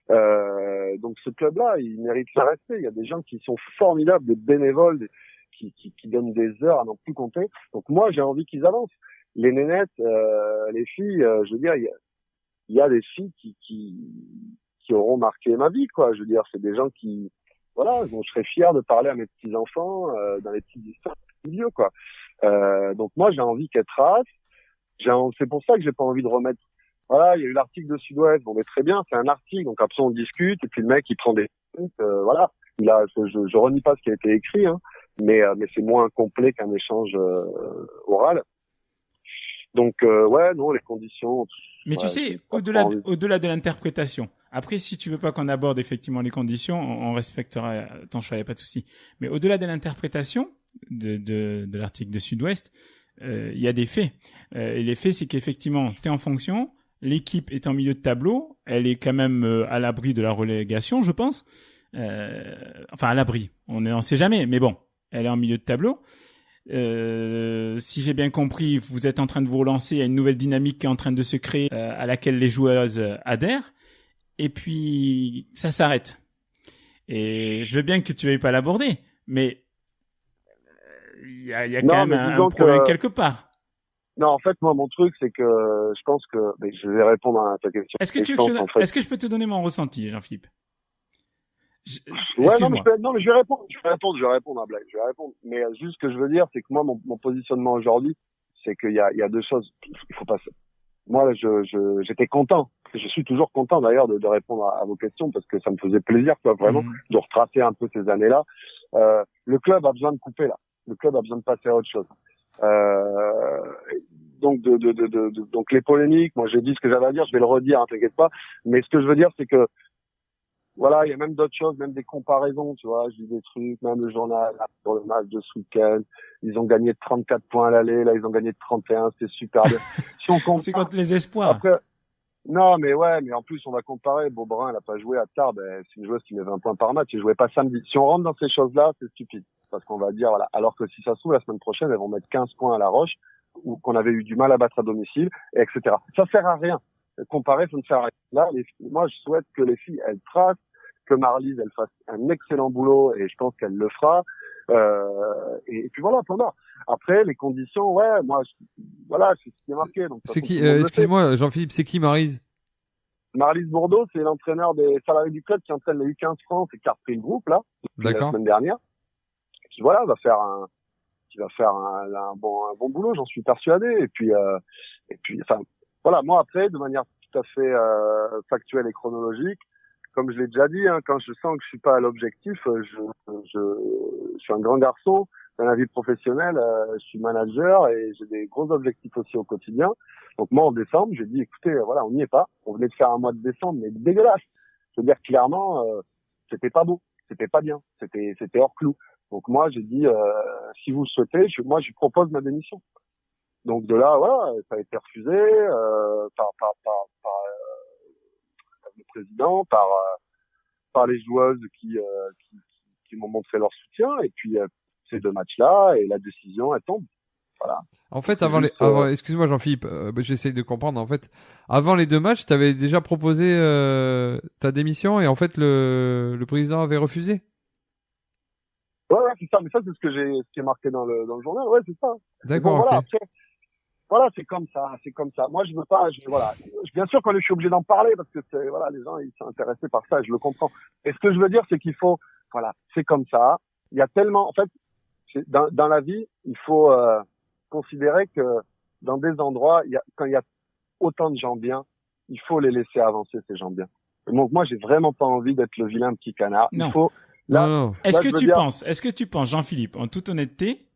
Donc ce club-là, il mérite sa respect. Il y a des gens qui sont formidables, des bénévoles, qui donnent des heures à n'en plus compter. Donc moi, j'ai envie qu'ils avancent. Les nénettes, les filles, je veux dire, il y a des filles qui auront marqué ma vie, quoi. Je veux dire, c'est des gens qui voilà, dont je serais fier de parler à mes petits enfants dans les petites histoires du milieu, quoi. Donc moi j'ai envie qu'elle trace. C'est pour ça que j'ai pas envie de remettre. Voilà, il y a eu l'article de Sud-Ouest. Bon, mais très bien, c'est un article, donc après on discute et puis le mec il prend des trucs. Voilà, je renie pas ce qui a été écrit, hein, mais c'est moins complet qu'un échange oral. Donc ouais, non, les conditions. Mais ouais, tu sais, au-delà de l'interprétation. Après, si tu veux pas qu'on aborde effectivement les conditions, on respectera ton choix, y a pas de souci. Mais au-delà de l'interprétation de l'article de Sud-Ouest, il y a des faits. Et les faits, c'est qu'effectivement, t'es en fonction. L'équipe est en milieu de tableau. Elle est quand même à l'abri de la relégation, je pense. Enfin, à l'abri. On sait jamais. Mais bon, elle est en milieu de tableau. Si j'ai bien compris, vous êtes en train de vous relancer. Il y a une nouvelle dynamique qui est en train de se créer à laquelle les joueuses adhèrent. Et puis, ça s'arrête. Et je veux bien que tu veuilles pas l'aborder, mais il y a quand même un problème quelque part. Non, en fait, moi, mon truc, c'est que je pense que... Mais je vais répondre à ta question. Est-ce que je peux te donner mon ressenti, Jean-Philippe? Ouais, non, mais je vais répondre à Blaise. Je vais répondre. Mais juste ce que je veux dire, c'est que moi, mon positionnement aujourd'hui, c'est qu'il y a deux choses. Il faut pas... Moi, j'étais content. Je suis toujours content, d'ailleurs, de répondre à vos questions parce que ça me faisait plaisir, quoi, vraiment, de retracer un peu ces années-là. Le club a besoin de couper, là. Le club a besoin de passer à autre chose. Donc donc les polémiques, moi j'ai dit ce que j'avais à dire, je vais le redire, hein, t'inquiète pas. Mais ce que je veux dire, c'est que voilà, il y a même d'autres choses, même des comparaisons, tu vois. Je dis des trucs, même le journal là, sur le match de ce week-end, ils ont gagné de 34 points à l'aller, là ils ont gagné de 31, c'était super bien. Si on compare, c'est contre les espoirs. Après, non, mais ouais, mais en plus on va comparer. Beaubrun, elle a pas joué à Tarbes, c'est une joueuse qui met 20 points par match, elle jouait pas samedi. Si on rentre dans ces choses-là, c'est stupide, parce qu'on va dire voilà. Alors que si ça se trouve la semaine prochaine, elles vont mettre 15 points à La Roche, ou qu'on avait eu du mal à battre à domicile, et etc. Ça sert à rien. Comparer, ça ne sert à rien. Là, moi, je souhaite que les filles, elles tracent, que Marlise, elle fasse un excellent boulot, et je pense qu'elle le fera. Et puis voilà, point barre. Après, les conditions, ouais, moi, voilà, c'est ce qui est marqué. Donc, c'est qui, excuse-moi, Jean-Philippe, c'est qui Marlise? Marlise Bourdeau, c'est l'entraîneur des salariés du club qui entraîne les U15 France et qui a repris le groupe, là, depuis la semaine dernière. Qui, voilà, va faire un bon boulot, j'en suis persuadé. Et puis, enfin, voilà, moi après, de manière tout à fait factuelle et chronologique, comme je l'ai déjà dit, hein, quand je sens que je suis pas à l'objectif, je suis un grand garçon dans la vie professionnelle, je suis manager et j'ai des gros objectifs aussi au quotidien. Donc moi en décembre, j'ai dit écoutez, voilà, on n'y est pas. On venait de faire un mois de décembre, mais dégueulasse. Je veux dire clairement, c'était pas beau, c'était pas bien, c'était hors clou. Donc moi j'ai dit si vous le souhaitez, moi je propose ma démission. Donc de là, voilà, ça a été refusé par le président, par les joueuses qui m'ont montré leur soutien, et puis ces deux matchs-là, et la décision, elle tombe. Voilà. En fait, excuse-moi Jean-Philippe, j'essaye de comprendre. En fait, avant les deux matchs, tu avais déjà proposé ta démission, et en fait, le président avait refusé. Ouais, c'est ça. Mais ça, c'est ce qui est marqué dans le journal. Ouais, c'est ça. D'accord. Bon, voilà, okay. Après, voilà, c'est comme ça. Moi, je veux pas, voilà. Bien sûr que je suis obligé d'en parler parce que voilà, les gens, ils sont intéressés par ça, je le comprends. Et ce que je veux dire, c'est qu'il faut, voilà, c'est comme ça. Il y a tellement, en fait, dans la vie, il faut considérer que dans des endroits, quand il y a autant de gens bien, il faut les laisser avancer, ces gens bien. Et donc, moi, j'ai vraiment pas envie d'être le vilain petit canard. Non. Il faut, là, Est-ce que tu penses, Jean-Philippe, en toute honnêteté,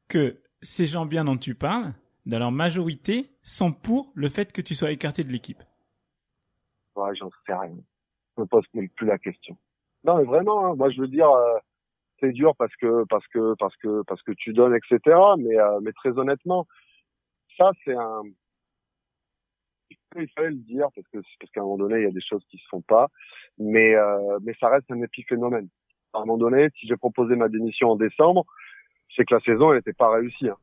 que ces gens bien dont tu parles, dans leur majorité, sont pour le fait que tu sois écarté de l'équipe? Ouais, j'en sais rien. Je me pose plus la question. Non, mais vraiment, hein, moi je veux dire, c'est dur parce que tu donnes, etc. Mais très honnêtement, ça c'est il fallait le dire parce qu'à un moment donné il y a des choses qui se font pas, mais ça reste un épiphénomène. À un moment donné, si j'ai proposé ma démission en décembre, c'est que la saison elle n'était pas réussie. Hein.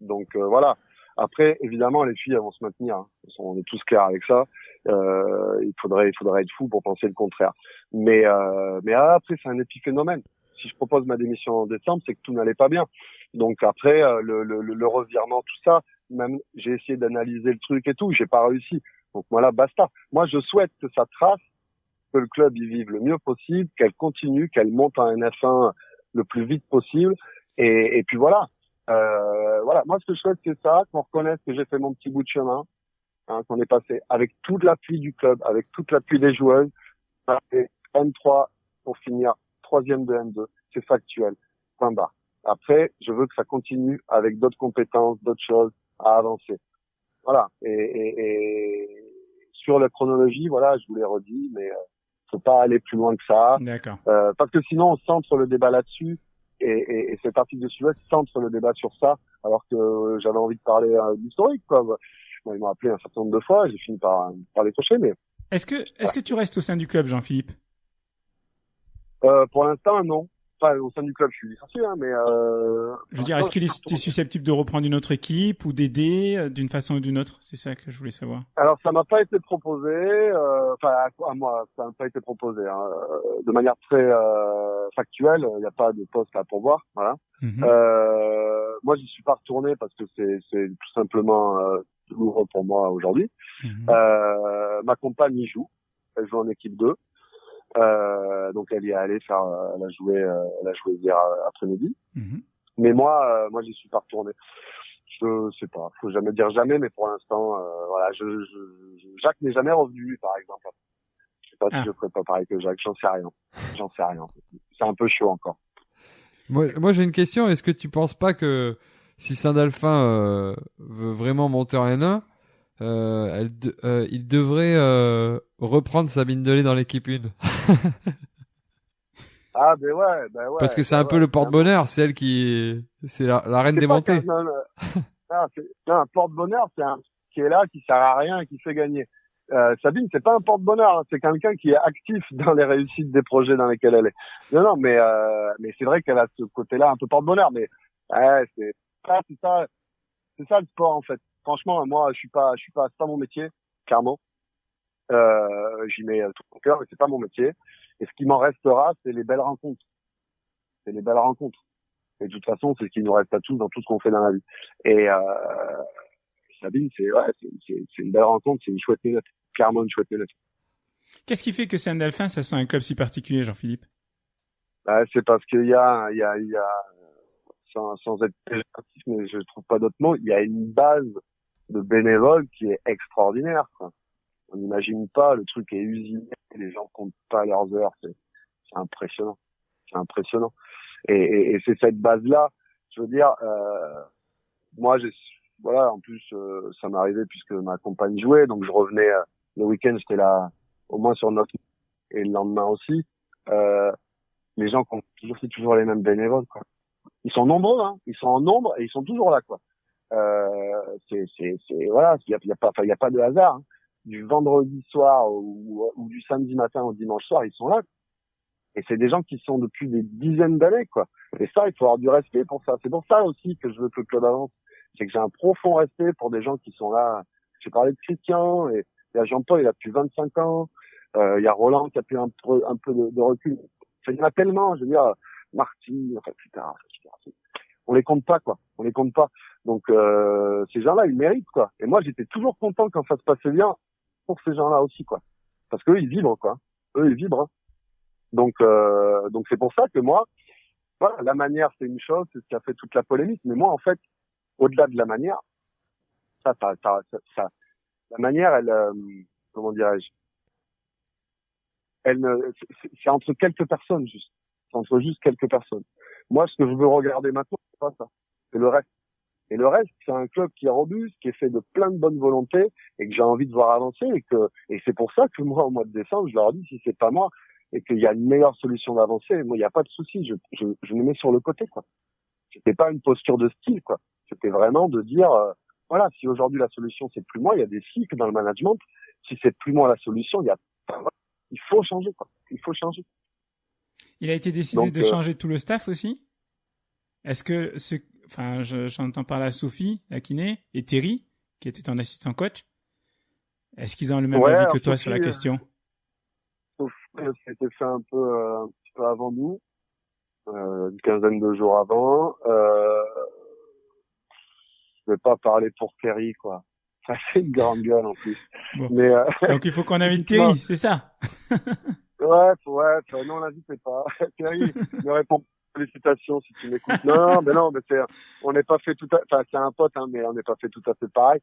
Donc voilà. Après, évidemment, les filles elles vont se maintenir. Hein. On est tous clairs avec ça. Il faudrait être fou pour penser le contraire. Mais après, c'est un épiphénomène. Si je propose ma démission en décembre, c'est que tout n'allait pas bien. Donc après, le revirement, tout ça, même j'ai essayé d'analyser le truc et tout, j'ai pas réussi. Donc voilà, basta. Moi, je souhaite que ça trace que le club y vive le mieux possible, qu'elle continue, qu'elle monte en NF1 le plus vite possible. Et puis voilà. Voilà. Moi, ce que je souhaite, c'est ça, qu'on reconnaisse que j'ai fait mon petit bout de chemin, qu'on est passé avec toute l'appui du club, avec toute l'appui des joueuses, on a fait N3 pour finir 3e de N2. C'est factuel. Point barre. Après, je veux que ça continue avec d'autres compétences, d'autres choses à avancer. Voilà. Et sur la chronologie, voilà, je vous l'ai redit, mais faut pas aller plus loin que ça. D'accord. Parce que sinon, on centre le débat là-dessus. Et cet article de Sud-Ouest centre le débat sur ça, alors que j'avais envie de parler d'historique, quoi. Ils m'ont appelé un certain nombre de fois, j'ai fini par décrocher, mais... Est-ce que tu restes au sein du club, Jean-Philippe? Pour l'instant, non. Enfin, au sein du club, je suis licencié, mais... Je veux dire, est-ce qu'il est susceptible de reprendre une autre équipe ou d'aider d'une façon ou d'une autre? C'est ça que je voulais savoir. Alors, ça m'a pas été proposé, à moi, ça m'a pas été proposé, de manière très factuelle. Il n'y a pas de poste à pourvoir, voilà. Mm-hmm. Moi, j'y suis pas retourné parce que c'est tout simplement douloureux pour moi aujourd'hui. Mm-hmm. Ma compagne y joue. Elle joue en équipe 2. Donc elle y est allée faire, elle a joué hier après-midi. Mm-hmm. Mais moi j'y suis pas retourné. Je sais pas, faut jamais dire jamais, mais pour l'instant, voilà, Jacques n'est jamais revenu, par exemple. Je sais pas si je ferais pas pareil que Jacques, j'en sais rien. C'est un peu chaud encore. Moi j'ai une question, est-ce que tu penses pas que si Saint-Delphin veut vraiment monter en N1, il devrait reprendre Sabine Delay dans l'équipe 1. Ah ben ouais. Parce que c'est un peu le porte-bonheur, c'est elle c'est la reine des montées. Un porte-bonheur, c'est un qui est là, qui sert à rien et qui fait gagner. Sabine, c'est pas un porte-bonheur, c'est quelqu'un qui est actif dans les réussites des projets dans lesquels elle est. Non, mais c'est vrai qu'elle a ce côté-là un peu porte-bonheur, mais c'est ça le sport en fait. Franchement, moi, c'est pas mon métier, clairement. J'y mets tout mon cœur, mais c'est pas mon métier. Et ce qui m'en restera, c'est les belles rencontres. Et de toute façon, c'est ce qui nous reste à tous dans tout ce qu'on fait dans la vie. Et Sabine, c'est une belle rencontre, c'est une chouette lunette. Clairement une chouette lunette. Qu'est-ce qui fait que Saint-Delphin, ça soit un club si particulier, Jean-Philippe? C'est parce qu'il y a sans être péjoratif, mais je trouve pas d'autre mot, il y a une base de bénévoles qui est extraordinaire, quoi. On n'imagine pas, le truc est usiné, les gens comptent pas leurs heures, c'est impressionnant. Et c'est cette base-là, je veux dire, moi, voilà, en plus, ça m'est arrivé puisque ma compagne jouait, donc je revenais, le week-end, j'étais là, au moins sur notre, et le lendemain aussi, les gens comptent toujours les mêmes bénévoles, quoi. Ils sont nombreux, ils sont en nombre et ils sont toujours là, quoi. Voilà, il y a pas de hasard, Du vendredi soir ou du samedi matin au dimanche soir, ils sont là. Et c'est des gens qui sont depuis des dizaines d'années, quoi. Et ça, il faut avoir du respect pour ça. C'est pour ça aussi que je veux que le club avance. C'est que j'ai un profond respect pour des gens qui sont là. J'ai parlé de Christian, et il y a Jean-Paul, il a plus 25 ans. Il y a Roland qui a plus un peu de recul. Il y en a tellement, je veux dire, Marty, etc. On les compte pas, quoi. Donc, ces gens-là, ils méritent, quoi. Et moi, j'étais toujours content quand ça se passait bien pour ces gens-là aussi, quoi. Parce qu'eux, ils vibrent, quoi. Donc c'est pour ça que moi, voilà, la manière, c'est une chose, c'est ce qui a fait toute la polémique. Mais moi, en fait, au-delà de la manière, la manière, elle, comment dirais-je, c'est entre quelques personnes, juste. C'est entre juste quelques personnes. Moi, ce que je veux regarder maintenant, c'est pas ça. C'est le reste. Et le reste, c'est un club qui est robuste, qui est fait de plein de bonnes volontés et que j'ai envie de voir avancer et c'est pour ça que moi, au mois de décembre, je leur dis, si c'est pas moi et qu'il y a une meilleure solution d'avancer, moi, il n'y a pas de souci, je me mets sur le côté, quoi. C'était pas une posture de style, quoi. C'était vraiment de dire, voilà, si aujourd'hui la solution c'est plus moi, il y a des cycles dans le management. Si c'est plus moi la solution, il faut changer, quoi. Il faut changer. Il a été décidé de changer tout le staff aussi? Est-ce que j'entends parler à Sophie, la kiné, et Thierry, qui était ton assistant coach. Est-ce qu'ils ont le même avis que toi sur la question? Sophie, ça a été fait un petit peu avant nous, une quinzaine de jours avant. Je vais pas parler pour Thierry, quoi. Ça fait une grande gueule en plus. Bon. Mais donc il faut qu'on invite Thierry, c'est ça? Non, l'invitez pas. Thierry, me répond. Félicitations si tu m'écoutes. Non, mais on n'est pas fait c'est un pote, hein, mais on n'est pas fait tout à fait pareil.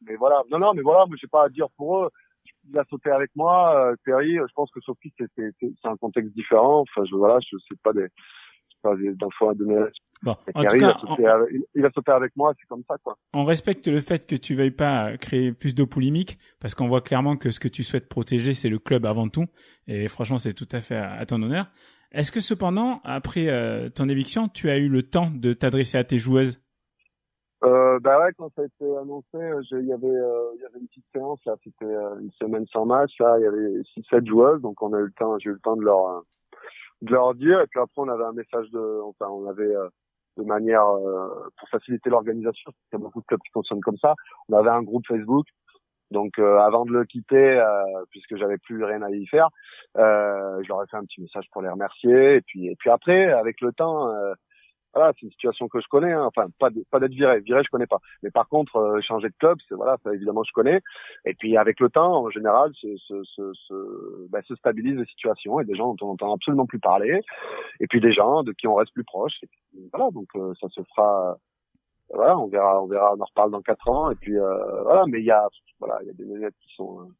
Mais voilà. Non, mais voilà, moi, j'ai pas à dire pour eux. Il a sauté avec moi, Thierry. Je pense que Sophie, c'est un contexte différent. Enfin, je sais pas d'infos à donner. Bon, en Thierry, tout cas, il a sauté avec moi, c'est comme ça, quoi. On respecte le fait que tu veuilles pas créer plus de polémique, parce qu'on voit clairement que ce que tu souhaites protéger, c'est le club avant tout. Et franchement, c'est tout à fait à ton honneur. Est-ce que cependant, après ton éviction, tu as eu le temps de t'adresser à tes joueuses? Quand ça a été annoncé, il y avait une petite séance, là, c'était une semaine sans match, là, il y avait 6-7 joueuses, donc j'ai eu le temps de leur dire, et puis après on avait un message on avait de manière pour faciliter l'organisation, il y a beaucoup de clubs qui fonctionnent comme ça, on avait un groupe Facebook, donc avant de le quitter, puisque j'avais plus rien à y faire, je leur ai fait un petit message pour les remercier, et puis après, avec le temps, voilà, c'est une situation que je connais, hein. Enfin, pas d'être viré, je connais pas. Mais par contre, changer de club, ça évidemment je connais. Et puis avec le temps, en général, se stabilisent les situations et des gens dont on n'entend absolument plus parler. Et puis des gens de qui on reste plus proche. Et puis, voilà, donc ça se fera. Voilà, on verra, on en reparle dans 4 ans. Et puis voilà, mais il y a des nénettes qui sont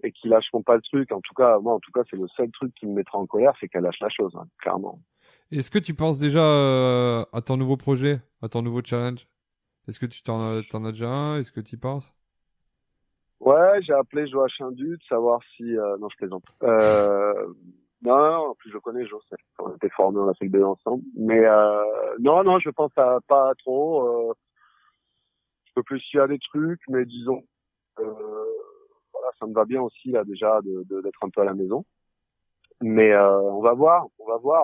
et qui lâcheront pas le truc. En tout cas, c'est le seul truc qui me mettra en colère, c'est qu'elle lâche la chose, hein, clairement. Est-ce que tu penses déjà à ton nouveau projet, à ton nouveau challenge? Est-ce que tu t'en as déjà un? Est-ce que tu y penses? Ouais, j'ai appelé Joachim Dut, savoir si... non, je plaisante. Non, en plus je connais Jo, on a été formés, on a fait le B ensemble. Mais non, je pense pas trop. Je réfléchis à des trucs, mais disons... voilà, ça me va bien aussi là déjà d'être un peu à la maison. Mais on va voir.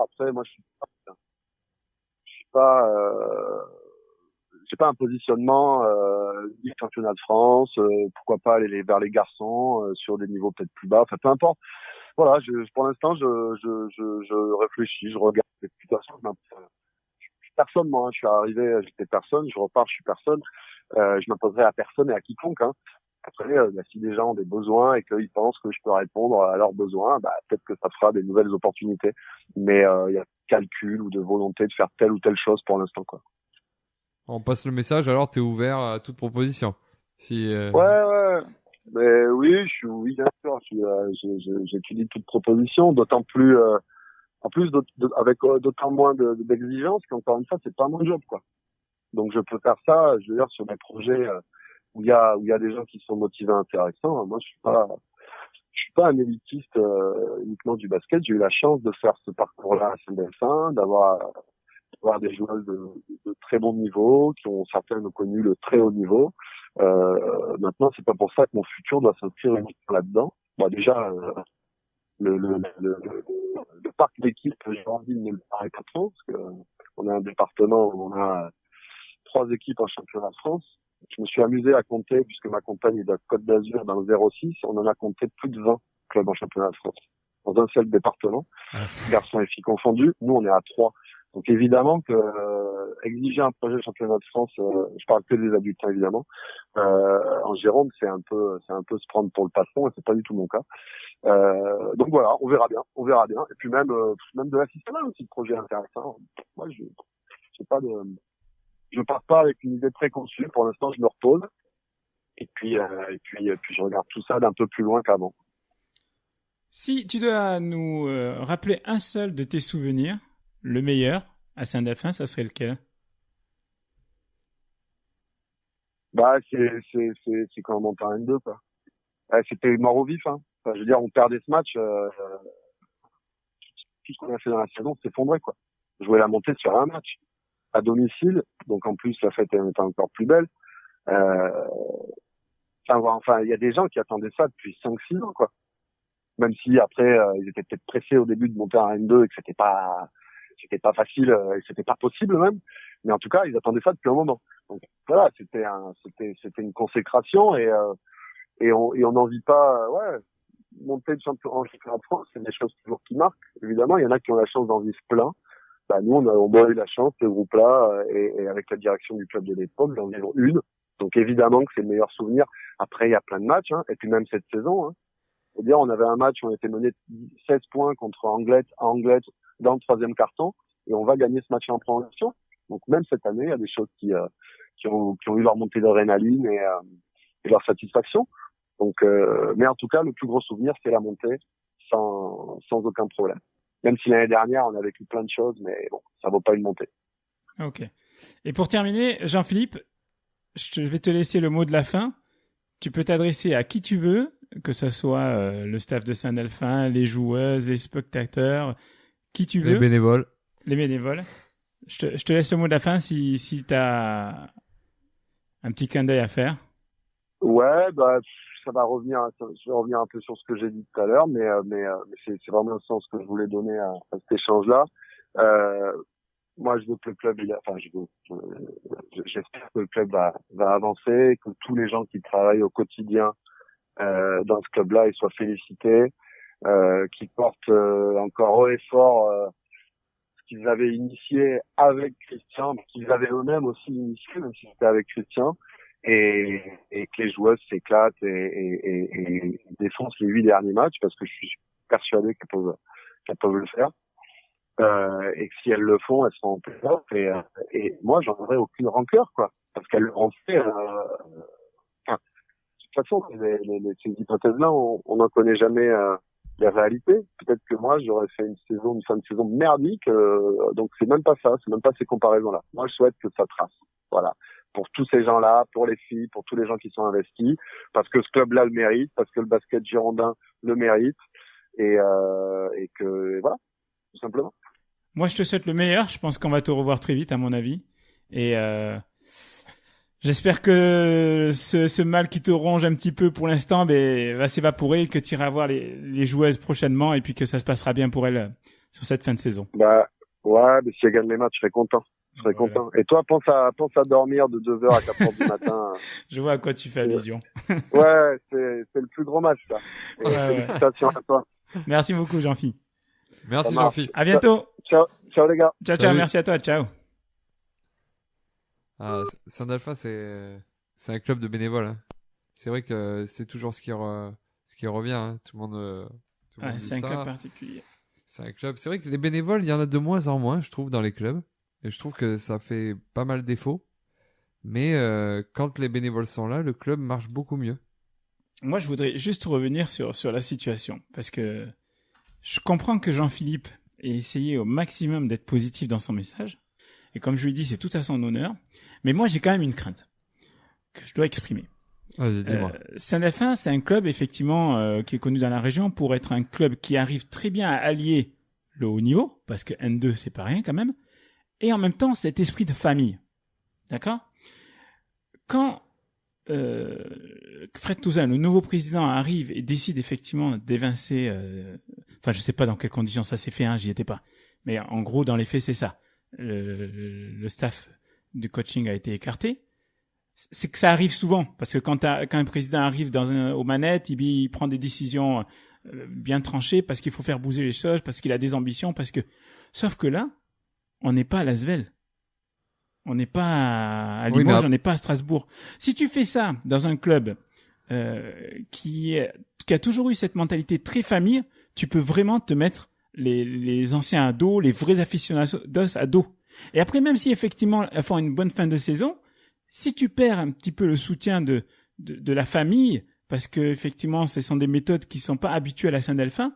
Après, moi, j'ai pas un positionnement du championnat de France. Pourquoi pas aller vers les garçons sur des niveaux peut-être plus bas. Enfin, peu importe. Voilà, pour l'instant, je réfléchis, je regarde. De toute façon, je suis personne, moi. Hein. Je suis arrivé, j'étais personne. Je repars, je suis personne. Je m'imposerai à personne et à quiconque. Hein. Après, si des gens ont des besoins et qu'ils pensent que je peux répondre à leurs besoins, peut-être que ça fera des nouvelles opportunités. Mais il y a de calcul ou de volonté de faire telle ou telle chose pour l'instant, quoi. On passe le message, alors tu es ouvert à toute proposition. Ouais. Mais oui, bien sûr. J'étudie toute proposition, d'autant plus, en plus, avec d'autant moins d'exigences qu'encore une fois, c'est pas mon job, quoi. Donc je peux faire ça, je veux dire, sur des projets où il y a des gens qui sont motivés, intéressants. Moi, je suis pas un élitiste uniquement du basket. J'ai eu la chance de faire ce parcours-là à Saint-Delphin, d'avoir des joueuses de très bon niveau, qui ont certaines connu le très haut niveau. Maintenant, c'est pas pour ça que mon futur doit s'inscrire uniquement là-dedans. Bon, déjà, le parc d'équipes que j'ai envie ne le paraît pas trop, parce que on a un département où on a 3 équipes en championnat de France. Je me suis amusé à compter, puisque ma compagne est de la Côte d'Azur dans le 06, on en a compté plus de 20 clubs en championnat de France. Dans un seul département, garçons et filles confondus, nous on est à 3. Donc évidemment que exiger un projet de championnat de France, je parle que des adultes évidemment, en Gironde c'est un peu se prendre pour le patron et c'est pas du tout mon cas. Donc voilà, on verra bien. Et puis même de l'assistanat aussi, de projet intéressant. Moi je pars pas avec une idée préconçue. Pour l'instant, je me repose. Et puis je regarde tout ça d'un peu plus loin qu'avant. Si tu dois nous rappeler un seul de tes souvenirs, le meilleur, à Saint-Delphin, ça serait lequel? C'est quand on monte à N2, quoi. C'était mort au vif, hein. Enfin, je veux dire, on perdait ce match, tout ce qu'on a fait dans la saison s'effondrait, quoi. Jouer la montée sur un match. À domicile, donc en plus la fête était encore plus belle. Enfin, il y a des gens qui attendaient ça depuis 5-6 ans, quoi. Même si après ils étaient peut-être pressés au début de monter à N2 et que c'était pas facile, et c'était pas possible même. Mais en tout cas, ils attendaient ça depuis un moment. Donc voilà, c'était une consécration et on n'en vit pas. Monter de championnat de France, c'est des choses toujours qui marquent. Évidemment, il y en a qui ont la chance d'en vivre plein. Nous, on a eu la chance, ce groupe-là, et avec la direction du club de l'époque, d'en vivre une. Donc évidemment que c'est le meilleur souvenir. Après, il y a plein de matchs, hein, et puis même cette saison. Hein. C'est-à-dire, on avait un match où on était mené 16 points contre Anglet dans le troisième quart-temps, et on va gagner ce match en prolongation. Donc même cette année, il y a des choses qui ont eu leur montée d'adrénaline et leur satisfaction. Donc, mais en tout cas, le plus gros souvenir, c'est la montée sans aucun problème. Même si l'année dernière, on a vécu plein de choses, mais bon, ça vaut pas une montée. Ok. Et pour terminer, Jean-Philippe, je vais te laisser le mot de la fin. Tu peux t'adresser à qui tu veux, que ce soit le staff de Saint-Delphin, les joueuses, les spectateurs, qui tu veux. Les bénévoles. Les bénévoles. Je te laisse le mot de la fin si tu as un petit clin d'œil à faire. Ouais, bah ça va revenir. Je vais revenir un peu sur ce que j'ai dit tout à l'heure, mais c'est vraiment le sens que je voulais donner à cet échange-là. Moi, je veux que le club, j'espère que le club va avancer, que tous les gens qui travaillent au quotidien dans ce club-là, ils soient félicités, qu'ils portent encore haut et fort ce qu'ils avaient initié avec Christian, qu'ils avaient eux-mêmes aussi initié, même si c'était avec Christian, et que les joueuses s'éclatent et défoncent les 8 derniers matchs, parce que je suis persuadé qu'elles peuvent le faire. Et que si elles le font, elles seront en playoff, et moi j'en aurais aucune rancœur, quoi, parce qu'elles l'ont fait. De toute façon, ces hypothèses-là, on n'en connaît jamais la réalité. Peut-être que moi j'aurais fait une fin de saison merdique, donc c'est même pas ça, c'est même pas ces comparaisons-là. Moi je souhaite que ça trace, voilà, pour tous ces gens-là, pour les filles, pour tous les gens qui sont investis, parce que ce club-là le mérite, parce que le basket girondin le mérite, et que voilà, tout simplement. Moi, je te souhaite le meilleur. Je pense qu'on va te revoir très vite, à mon avis. Et j'espère que ce mal qui te ronge un petit peu pour l'instant va s'évaporer, que tu iras voir les joueuses prochainement, et puis que ça se passera bien pour elles sur cette fin de saison. Bah ouais, mais si elles gagnent les matchs, je serais content. Content. Et toi, pense à dormir de 2h à 4h du matin. Je vois à quoi tu fais allusion. Ouais, c'est le plus gros match, ça. Félicitations à toi. Merci beaucoup, Jean-Philippe. Merci, Jean-Philippe. À bientôt. Ciao les gars. Ciao, merci à toi, ciao. Saint-Delphin, c'est un club de bénévoles. Hein. C'est vrai que c'est toujours ce qui revient. Hein. Tout le monde dit c'est un ça. club particulier. C'est un club. C'est vrai que les bénévoles, il y en a de moins en moins, je trouve, dans les clubs. Et je trouve que ça fait pas mal défaut. Mais quand les bénévoles sont là, le club marche beaucoup mieux. Moi, je voudrais juste revenir sur la situation, parce que je comprends que Jean-Philippe ait essayé au maximum d'être positif dans son message. Et comme je lui ai dit, c'est tout à son honneur. Mais moi, j'ai quand même une crainte que je dois exprimer. Vas-y, dis-moi. Saint-Delphin, c'est un club, effectivement, qui est connu dans la région pour être un club qui arrive très bien à allier le haut niveau, parce que N2, c'est pas rien quand même, et en même temps, cet esprit de famille. D'accord ? Quand Fred Touzin, le nouveau président, arrive et décide effectivement d'évincer, enfin, je sais pas dans quelles conditions ça s'est fait, hein, j'y étais pas. Mais en gros, dans les faits, c'est ça. Le staff du coaching a été écarté. C'est que ça arrive souvent, parce que quand un président arrive aux manettes, il prend des décisions bien tranchées parce qu'il faut faire bouger les choses, parce qu'il a des ambitions, sauf que là, on n'est pas à Lasvel. On n'est pas à Limoges, on n'est pas à Strasbourg. Si tu fais ça dans un club qui a toujours eu cette mentalité très famille, tu peux vraiment te mettre les anciens à dos, les vrais aficionados à dos. Et après, même si effectivement elles font une bonne fin de saison, si tu perds un petit peu le soutien de la famille, parce que effectivement ce sont des méthodes qui sont pas habituelles à Saint-Delphin,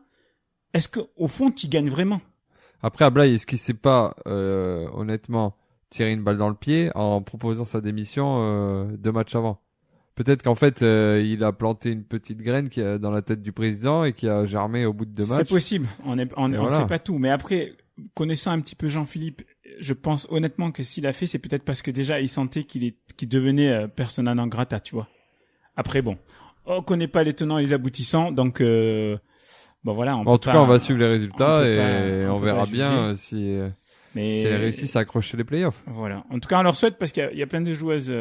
est-ce qu'au fond tu gagnes vraiment? Après, à Blaye, est-ce qu'il s'est pas honnêtement tiré une balle dans le pied en proposant sa démission 2 matchs avant? Peut-être qu'en fait, il a planté une petite graine qui est dans la tête du président et qui a germé au bout de 2 matchs. C'est possible. On sait pas tout. Mais après, connaissant un petit peu Jean-Philippe, je pense honnêtement que s'il a fait, c'est peut-être parce que déjà, il sentait qu'il devenait persona non grata, tu vois. Après, bon. On connaît pas les tenants et les aboutissants. Donc, bon, voilà. En tout cas, on va suivre les résultats et on verra bien si elle réussit à accrocher les playoffs. Voilà. En tout cas, on leur souhaite, parce qu'il y a plein de joueuses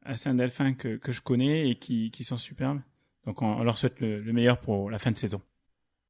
à Saint-Delphin que je connais et qui sont superbes. Donc on leur souhaite le meilleur pour la fin de saison.